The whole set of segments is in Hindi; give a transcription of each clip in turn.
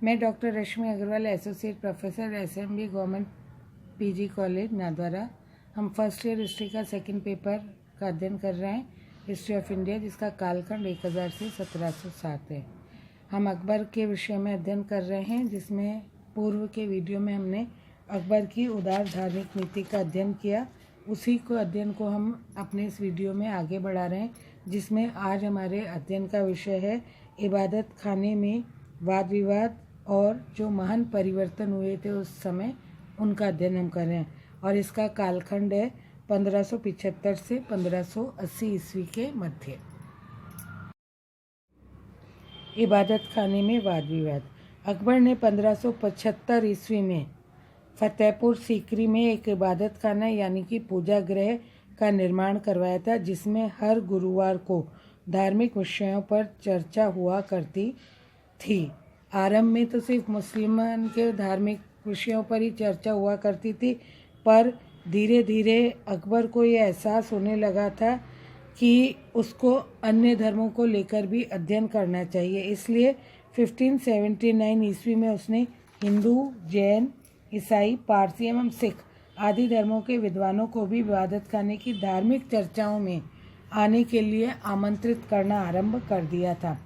मैं doctor Rashmi Agarwal, associate professor SMB government PG college Nadwara. हम फर्स्ट ईयर हिस्ट्री का सेकंड पेपर का अध्ययन कर रहे हैं, हिस्ट्री ऑफ इंडिया, जिसका कालखंड 1000 से 1707 है। हम अकबर के विषय में अध्ययन कर रहे हैं, जिसमें पूर्व के वीडियो में हमने अकबर की उदार धार्मिक नीति का अध्ययन किया। उसी को अध्ययन को हम अपने इस वीडियो में आगे बढ़ा रहे हैं, जिसमें आज हमारे अध्ययन का विषय है इबादत खाने में वाद विवाद और जो महान परिवर्तन हुए थे उस समय, उनका अध्ययन हम कर रहे हैं। और इसका कालखंड है 1575 से 1580 ईस्वी के मध्य। इबादत खाने में वाद विवाद। अकबर ने 1575 ईस्वी में फतेहपुर सीकरी में एक इबादत खाना यानी कि पूजा गृह का निर्माण करवाया था, जिसमें हर गुरुवार को धार्मिक विषयों पर चर्चा हुआ करती थी। आरंभ में तो सिर्फ मुसलमान के धार्मिक विषयों पर ही चर्चा हुआ करती थी, पर धीरे धीरे अकबर को ये एहसास होने लगा था कि उसको अन्य धर्मों को लेकर भी अध्ययन करना चाहिए। इसलिए 1579 ईस्वी में उसने हिंदू, जैन, ईसाई, पारसी एवं सिख आदि धर्मों के विद्वानों को भी इबादत खाने की धार्मिक चर्चाओं में आने के लिए आमंत्रित करना आरंभ कर दिया था।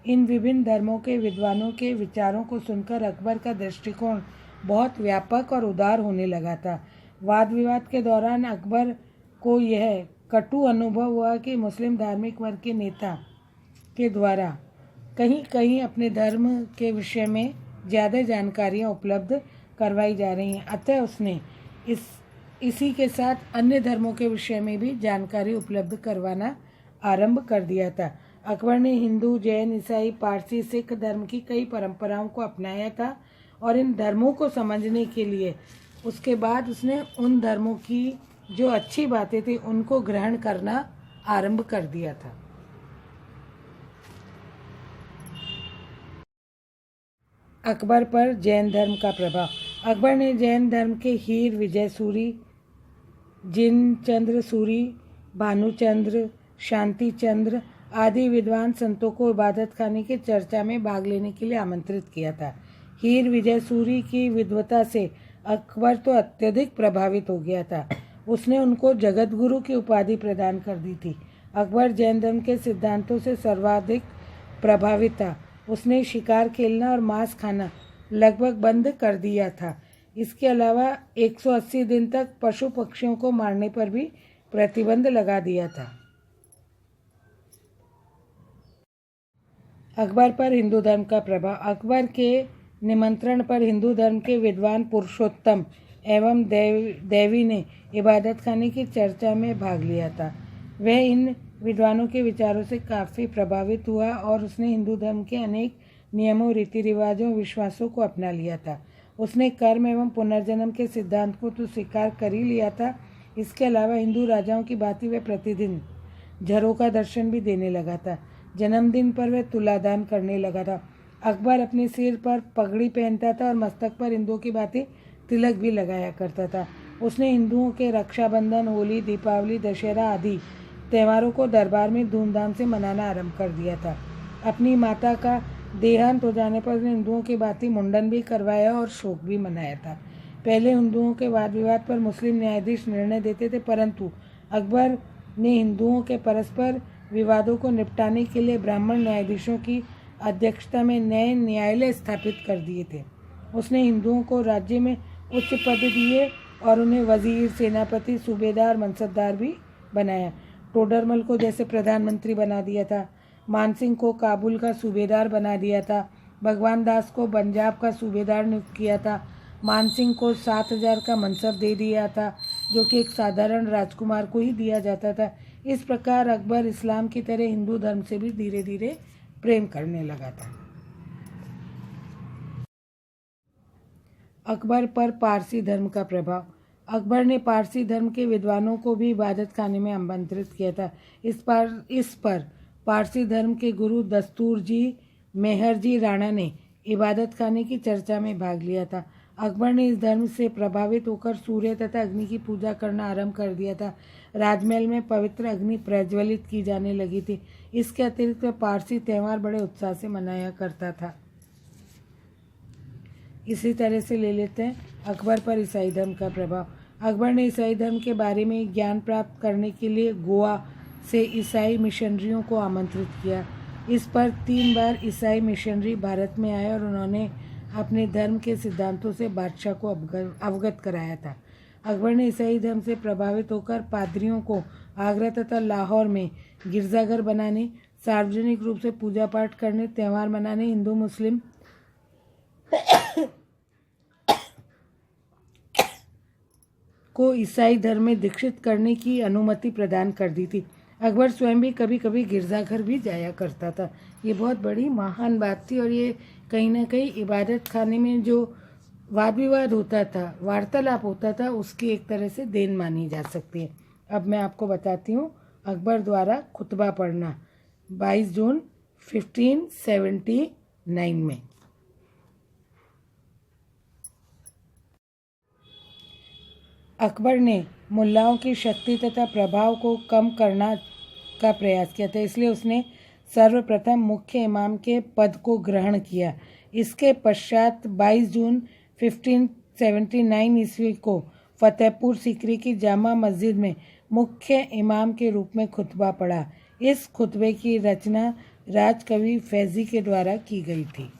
इन विभिन्न धर्मों के विद्वानों के विचारों को सुनकर अकबर का दृष्टिकोण बहुत व्यापक और उदार होने लगा था। वाद विवाद के दौरान अकबर को यह कटु अनुभव हुआ कि मुस्लिम धार्मिक वर्ग के नेता के द्वारा कहीं कहीं अपने धर्म के विषय में ज़्यादा जानकारियाँ उपलब्ध करवाई जा रही हैं, अतः उसने इसी के साथ अन्य धर्मों के विषय में भी जानकारी उपलब्ध करवाना आरंभ कर दिया था। अकबर ने हिंदू, जैन, ईसाई, पारसी, सिख धर्म की कई परंपराओं को अपनाया था और इन धर्मों को समझने के लिए उसके बाद उसने उन धर्मों की जो अच्छी बातें थी उनको ग्रहण करना आरंभ कर दिया था। अकबर पर जैन धर्म का प्रभाव। अकबर ने जैन धर्म के हीर विजय सूरी, जिनचंद्र सूरी, भानुचंद्र, शांति चंद्र आदि विद्वान संतों को इबादत खाने की चर्चा में भाग लेने के लिए आमंत्रित किया था। हीर विजय सूरी की विद्वता से अकबर तो अत्यधिक प्रभावित हो गया था। उसने उनको जगत गुरु की उपाधि प्रदान कर दी थी। अकबर जैन धर्म के सिद्धांतों से सर्वाधिक प्रभावित था। उसने शिकार खेलना और मांस खाना लगभग बंद कर दिया था। इसके अलावा 180 दिन तक पशु पक्षियों को मारने पर भी प्रतिबंध लगा दिया था। अकबर पर हिंदू धर्म का प्रभाव। अकबर के निमंत्रण पर हिंदू धर्म के विद्वान पुरुषोत्तम एवं देवी ने इबादत खाने की चर्चा में भाग लिया था। वह इन विद्वानों के विचारों से काफ़ी प्रभावित हुआ और उसने हिंदू धर्म के अनेक नियमों, रीति रिवाजों, विश्वासों को अपना लिया था। उसने कर्म एवं पुनर्जन्म के सिद्धांत को तो स्वीकार कर ही लिया था। इसके अलावा हिंदू राजाओं की भांति वह प्रतिदिन झरों का दर्शन भी देने लगा था। जन्मदिन पर वह तुलादान करने लगा था। अकबर अपने सिर पर पगड़ी पहनता था और मस्तक पर हिंदुओं की भांति तिलक भी लगाया करता था। उसने हिंदुओं के रक्षाबंधन, होली, दीपावली, दशहरा आदि त्योहारों को दरबार में धूमधाम से मनाना आरंभ कर दिया था। अपनी माता का देहांत हो जाने पर उसने हिंदुओं की भांति मुंडन भी करवाया और शोक भी मनाया था। पहले हिंदुओं के वाद विवाद पर मुस्लिम न्यायाधीश निर्णय देते थे, परंतु अकबर ने हिंदुओं के परस्पर विवादों को निपटाने के लिए ब्राह्मण न्यायाधीशों की अध्यक्षता में नए न्यायालय स्थापित कर दिए थे। उसने हिंदुओं को राज्य में उच्च पद दिए और उन्हें वजीर, सेनापति, सूबेदार, मनसबदार भी बनाया। टोडरमल को जैसे प्रधानमंत्री बना दिया था, मानसिंह को काबुल का सूबेदार बना दिया था, भगवान दास को पंजाब का सूबेदार नियुक्त किया था, मानसिंह को 7000 का मनसब दे दिया था, जो कि एक साधारण राजकुमार को ही दिया जाता था। इस प्रकार अकबर इस्लाम की तरह हिंदू धर्म से भी धीरे धीरे प्रेम करने लगा था। अकबर पर पारसी धर्म का प्रभाव। अकबर ने पारसी धर्म के विद्वानों को भी इबादत खाने में आमंत्रित किया था। इस पर पारसी धर्म के गुरु दस्तूर जी, मेहर जी राणा ने इबादत खाने की चर्चा में भाग लिया था। अकबर ने इस धर्म से प्रभावित होकर सूर्य तथा अग्नि की पूजा करना आरंभ कर दिया था। राजमहल में पवित्र अग्नि प्रज्वलित की जाने लगी थी। इसके अतिरिक्त वह पारसी त्यौहार बड़े उत्साह से मनाया करता था। इसी तरह से ले लेते हैं अकबर पर ईसाई धर्म का प्रभाव। अकबर ने ईसाई धर्म के बारे में ज्ञान प्राप्त करने के लिए गोवा से ईसाई मिशनरियों को आमंत्रित किया। इस पर 3 बार ईसाई मिशनरी भारत में आए और उन्होंने अपने धर्म के सिद्धांतों से बादशाह को अवगत कराया था। अकबर ने ईसाई धर्म से प्रभावित होकर पादरियों को आगरा तथा लाहौर में गिरजाघर बनाने, सार्वजनिक रूप से पूजा पाठ करने, त्यौहार मनाने, हिंदू मुस्लिम को ईसाई धर्म में दीक्षित करने की अनुमति प्रदान कर दी थी। अकबर स्वयं भी कभी कभी गिरजाघर भी जाया करता था। ये बहुत बड़ी महान बात थी और ये कहीं ना कहीं इबादत खाने में जो वाद विवाद होता था, वार्तालाप होता था, उसकी एक तरह से देन मानी जा सकती है। अब मैं आपको बताती हूँ अकबर द्वारा खुतबा पढ़ना 22 जून 1579 में। अकबर ने मुल्लाओं की शक्ति तथा प्रभाव को कम करना का प्रयास किया था, इसलिए उसने सर्वप्रथम मुख्य इमाम के पद को ग्रहण किया। इसके पश्चात 22 जून 1579 ईस्वी को फतेहपुर सीकरी की जामा मस्जिद में मुख्य इमाम के रूप में खुतबा पढ़ा। इस खुतबे की रचना राजकवि फैजी के द्वारा की गई थी।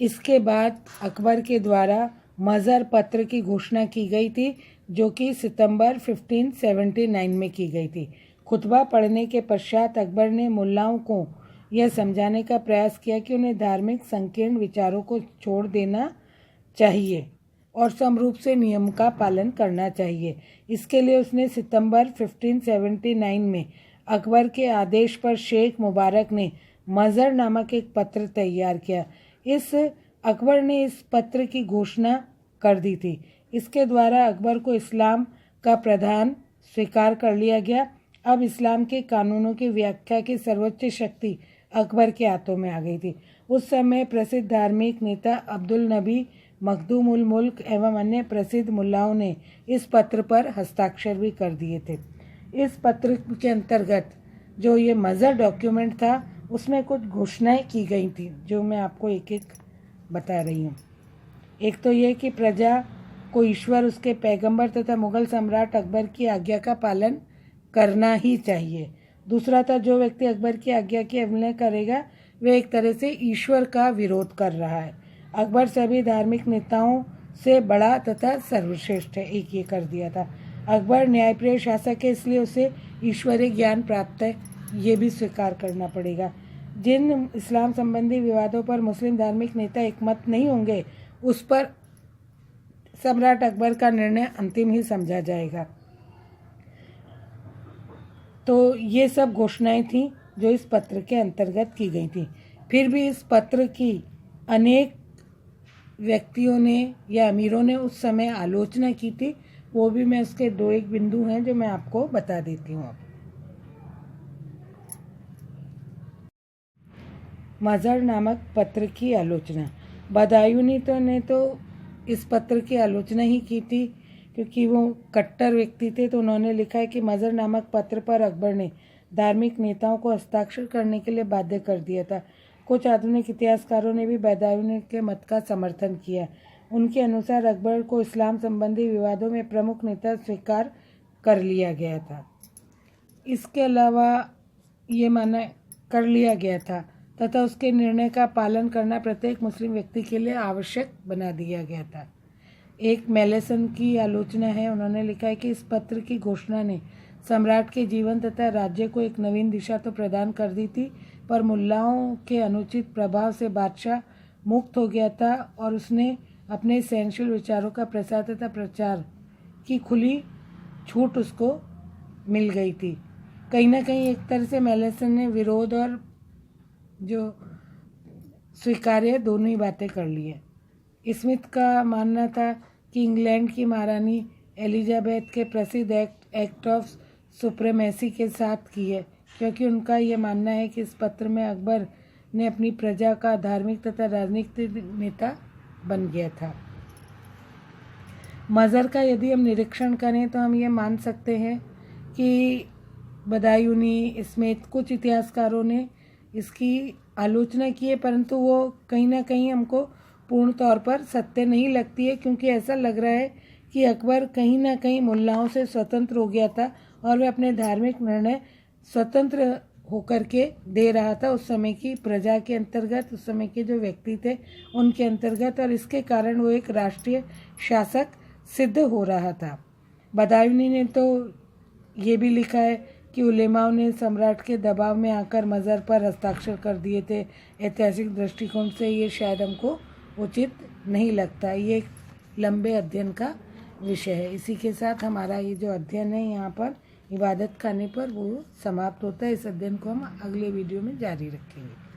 इसके बाद अकबर के द्वारा मज़र पत्र की घोषणा की गई थी, जो कि सितंबर 1579 में की गई थी। खुतबा पढ़ने के पश्चात अकबर ने मुल्लाओं को यह समझाने का प्रयास किया कि उन्हें धार्मिक संकीर्ण विचारों को छोड़ देना चाहिए और समरूप से नियम का पालन करना चाहिए। इसके लिए उसने सितंबर 1579 में अकबर के आदेश पर शेख मुबारक ने मज़र नामक एक पत्र तैयार किया। अकबर ने इस पत्र की घोषणा कर दी थी। इसके द्वारा अकबर को इस्लाम का प्रधान स्वीकार कर लिया गया। अब इस्लाम के कानूनों की व्याख्या की सर्वोच्च शक्ति अकबर के हाथों में आ गई थी। उस समय प्रसिद्ध धार्मिक नेता अब्दुल नबी मखदूम उल मुल्क एवं अन्य प्रसिद्ध मुल्लाओं ने इस पत्र पर हस्ताक्षर भी कर दिए थे। इस पत्र के अंतर्गत जो ये मज़र डॉक्यूमेंट था, उसमें कुछ घोषणाएं की गई थी, जो मैं आपको एक एक बता रही हूँ। एक तो ये कि प्रजा को ईश्वर, उसके पैगंबर तथा मुगल सम्राट अकबर की आज्ञा का पालन करना ही चाहिए। दूसरा था, जो व्यक्ति अकबर की आज्ञा की अवहेलना करेगा वह एक तरह से ईश्वर का विरोध कर रहा है। अकबर सभी धार्मिक नेताओं से बड़ा तथा सर्वश्रेष्ठ है, एक ये कर दिया था। अकबर न्यायप्रिय शासक है, इसलिए उसे ईश्वरीय ज्ञान प्राप्त है, ये भी स्वीकार करना पड़ेगा। जिन इस्लाम संबंधी विवादों पर मुस्लिम धार्मिक नेता एकमत नहीं होंगे, उस पर सम्राट अकबर का निर्णय अंतिम ही समझा जाएगा। तो ये सब घोषणाएं थीं जो इस पत्र के अंतर्गत की गई थी। फिर भी इस पत्र की अनेक व्यक्तियों ने या अमीरों ने उस समय आलोचना की थी। वो भी मैं उसके 2-1 बिंदु हैं जो मैं आपको बता देती हूँ। मज़र नामक पत्र की आलोचना। बदायूनी ने तो इस पत्र की आलोचना ही की थी, क्योंकि वो कट्टर व्यक्ति थे। तो उन्होंने लिखा है कि मज़र नामक पत्र पर अकबर ने धार्मिक नेताओं को हस्ताक्षर करने के लिए बाध्य कर दिया था। कुछ आधुनिक इतिहासकारों ने भी बदायूनी के मत का समर्थन किया। उनके अनुसार अकबर को इस्लाम संबंधी विवादों में प्रमुख नेता स्वीकार कर लिया गया था। इसके अलावा ये माना कर लिया गया था तथा उसके निर्णय का पालन करना प्रत्येक मुस्लिम व्यक्ति के लिए आवश्यक बना दिया गया था। एक मेलेसन की आलोचना है। उन्होंने लिखा है कि इस पत्र की घोषणा ने सम्राट के जीवन तथा राज्य को एक नवीन दिशा तो प्रदान कर दी थी, पर मुल्लाओं के अनुचित प्रभाव से बादशाह मुक्त हो गया था और उसने अपने सहनशील विचारों का प्रसार तथा प्रचार की खुली छूट उसको मिल गई थी। कहीं ना कहीं एक तरह से मेलेसन ने विरोध और जो स्वीकार्य दोनों ही बातें कर ली है। स्मिथ का मानना था कि इंग्लैंड की महारानी एलिजाबेथ के प्रसिद्ध एक्ट ऑफ सुप्रेमेसी के साथ की है, क्योंकि उनका ये मानना है कि इस पत्र में अकबर ने अपनी प्रजा का धार्मिक तथा राजनीतिक नेता बन गया था। मज़र का यदि हम निरीक्षण करें तो हम ये मान सकते हैं कि बदायूनी, स्मिथ, कुछ इतिहासकारों ने इसकी आलोचना की है, परंतु वो कहीं ना कहीं हमको पूर्ण तौर पर सत्य नहीं लगती है, क्योंकि ऐसा लग रहा है कि अकबर कहीं ना कहीं मुल्लाओं से स्वतंत्र हो गया था और वह अपने धार्मिक निर्णय स्वतंत्र होकर के दे रहा था उस समय की प्रजा के अंतर्गत, उस समय के जो व्यक्ति थे उनके अंतर्गत, और इसके कारण वो एक राष्ट्रीय शासक सिद्ध हो रहा था। बदायूनी ने तो ये भी लिखा है कि उलेमाओं ने सम्राट के दबाव में आकर मज़हर पर हस्ताक्षर कर दिए थे। ऐतिहासिक दृष्टिकोण से ये शायद हमको उचित नहीं लगता। ये एक लंबे अध्ययन का विषय है। इसी के साथ हमारा ये जो अध्ययन है यहाँ पर इबादत खाने पर वो समाप्त होता है। इस अध्ययन को हम अगले वीडियो में जारी रखेंगे।